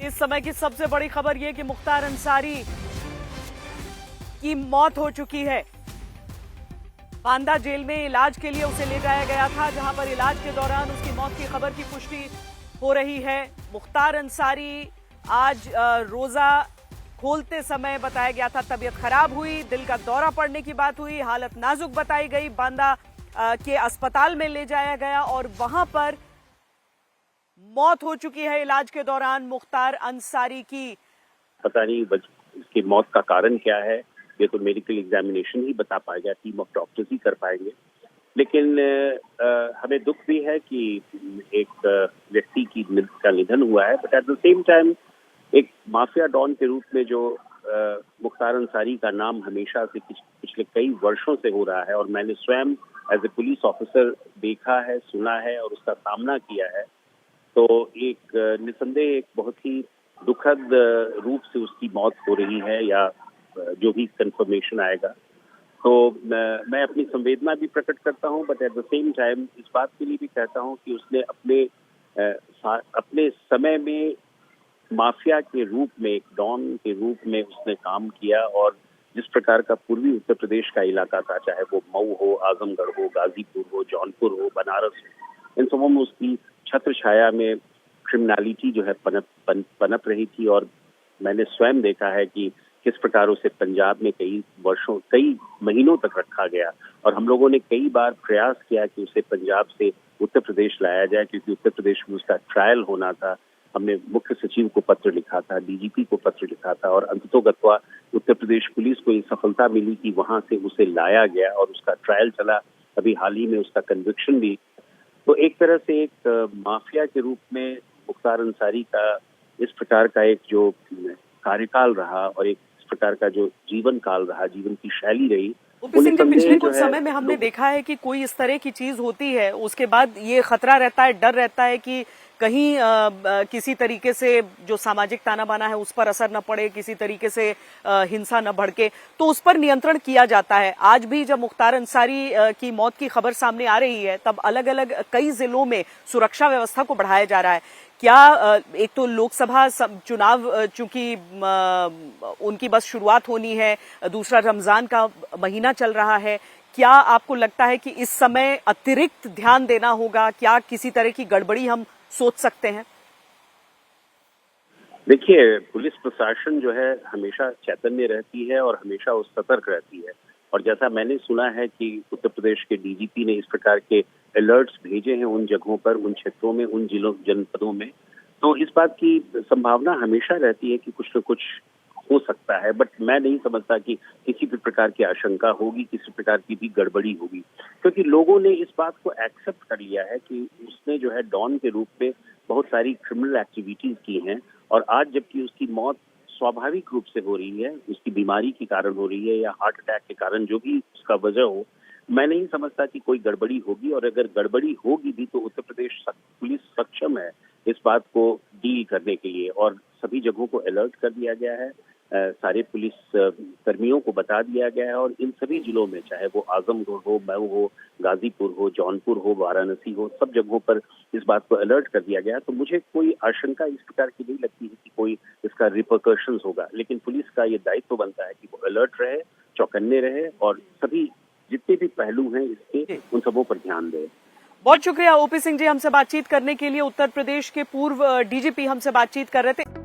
इस समय की सबसे बड़ी खबर यह कि मुख्तार अंसारी की मौत हो चुकी है। बांदा जेल में इलाज के लिए उसे ले जाया गया था, जहां पर इलाज के दौरान उसकी मौत की खबर की पुष्टि हो रही है। मुख्तार अंसारी आज रोजा खोलते समय बताया गया था तबीयत खराब हुई, दिल का दौरा पड़ने की बात हुई, हालत नाजुक बताई गई। बांदा के अस्पताल में ले जाया गया और वहां पर मौत हो चुकी है इलाज के दौरान मुख्तार अंसारी की। पता नहीं इसकी मौत का कारण क्या है, ये तो मेडिकल एग्जामिनेशन ही बता पाएगा, टीम ऑफ डॉक्टर्स ही कर पाएंगे। लेकिन हमें दुख भी है कि एक व्यक्ति का निधन हुआ है, but at the same time एक माफिया डॉन के रूप में जो मुख्तार अंसारी का नाम हमेशा से पिछले कई वर्षों से हो रहा है और मैंने स्वयं एज ए पुलिस ऑफिसर देखा है, सुना है और उसका सामना किया है, तो एक निसंदेह एक बहुत ही दुखद रूप से उसकी मौत हो रही है या जो भी कंफर्मेशन आएगा। तो मैं अपनी संवेदना भी प्रकट करता हूं, but at the same time इस बात के लिए भी कहता हूं कि उसने अपने समय में माफिया के रूप में, एक डॉन के रूप में उसने काम किया और जिस प्रकार का पूर्वी उत्तर प्रदेश का इलाका था, चाहे वो मऊ हो, आजमगढ़ हो, गाजीपुर हो, जौनपुर हो, बनारस हो, इन सबों में उसकी छत्र छाया में क्रिमिनलिटी जो है पनप रही थी। और मैंने स्वयं देखा है कि किस प्रकार उसे पंजाब में कई महीनों तक रखा गया और हम लोगों ने कई बार प्रयास किया कि उसे पंजाब से उत्तर प्रदेश लाया जाए, क्योंकि उत्तर प्रदेश में उसका ट्रायल होना था। हमने मुख्य सचिव को पत्र लिखा था, डीजीपी को पत्र लिखा था और अंततोगत्वा उत्तर प्रदेश पुलिस को ये सफलता मिली कि वहां से उसे लाया गया और उसका ट्रायल चला। अभी हाल ही में उसका कन्विक्शन भी। तो एक तरह से एक माफिया के रूप में मुख्तार अंसारी का इस प्रकार का एक जो कार्यकाल रहा और एक इस प्रकार का जो जीवन काल रहा, जीवन की शैली रही, ओपी सिंह जी, पिछले कुछ समय में हमने देखा है कि कोई इस तरह की चीज होती है, उसके बाद ये खतरा रहता है, डर रहता है कि कहीं किसी तरीके से जो सामाजिक ताना बाना है उस पर असर न पड़े, किसी तरीके से हिंसा न भड़के, तो उस पर नियंत्रण किया जाता है। आज भी जब मुख्तार अंसारी की मौत की खबर सामने आ रही है, तब अलग अलग कई जिलों में सुरक्षा व्यवस्था को बढ़ाया जा रहा है। क्या एक तो लोकसभा चुनाव चूंकि उनकी बस शुरुआत होनी है, दूसरा रमजान का महीना चल रहा है, क्या आपको लगता है कि इस समय अतिरिक्त ध्यान देना होगा? क्या किसी तरह की गड़बड़ी हम सोच सकते हैं? देखिए, पुलिस प्रशासन जो है हमेशा चैतन्य रहती है और हमेशा वो सतर्क रहती है और जैसा मैंने सुना है कि उत्तर प्रदेश के डीजीपी ने इस प्रकार के अलर्ट्स भेजे हैं उन जगहों पर, उन क्षेत्रों में, उन जिलों जनपदों में, तो इस बात की संभावना हमेशा रहती है कि कुछ न कुछ हो सकता है। बट मैं नहीं समझता कि किसी भी प्रकार की आशंका होगी, किसी प्रकार की भी गड़बड़ी होगी, क्योंकि लोगों ने इस बात को एक्सेप्ट कर लिया है कि उसने जो है डॉन के रूप में बहुत सारी क्रिमिनल एक्टिविटीज की हैं और आज जबकि उसकी मौत स्वाभाविक रूप से हो रही है, उसकी बीमारी के कारण हो रही है या हार्ट अटैक के कारण, जो भी उसका वजह हो, मैं नहीं समझता कि कोई गड़बड़ी होगी। और अगर गड़बड़ी होगी भी तो उत्तर प्रदेश पुलिस सक्षम है इस बात को डील करने के लिए और सभी जगहों को अलर्ट कर दिया गया है, सारे पुलिस कर्मियों को बता दिया गया है और इन सभी जिलों में, चाहे वो आजमगढ़ हो, मऊ हो, गाजीपुर हो, जौनपुर हो, वाराणसी हो, सब जगहों पर इस बात को अलर्ट कर दिया गया है। तो मुझे कोई आशंका इस प्रकार की नहीं लगती है कि कोई इसका रिपरकशंस होगा, लेकिन पुलिस का ये दायित्व बनता है कि वो अलर्ट रहे, चौकन्ने रहे और सभी जितने भी पहलू हैं इसके उन सबों पर ध्यान दें। बहुत शुक्रिया ओपी सिंह जी, हमसे बातचीत करने के लिए। उत्तर प्रदेश के पूर्व डीजीपी हमसे बातचीत कर रहे थे।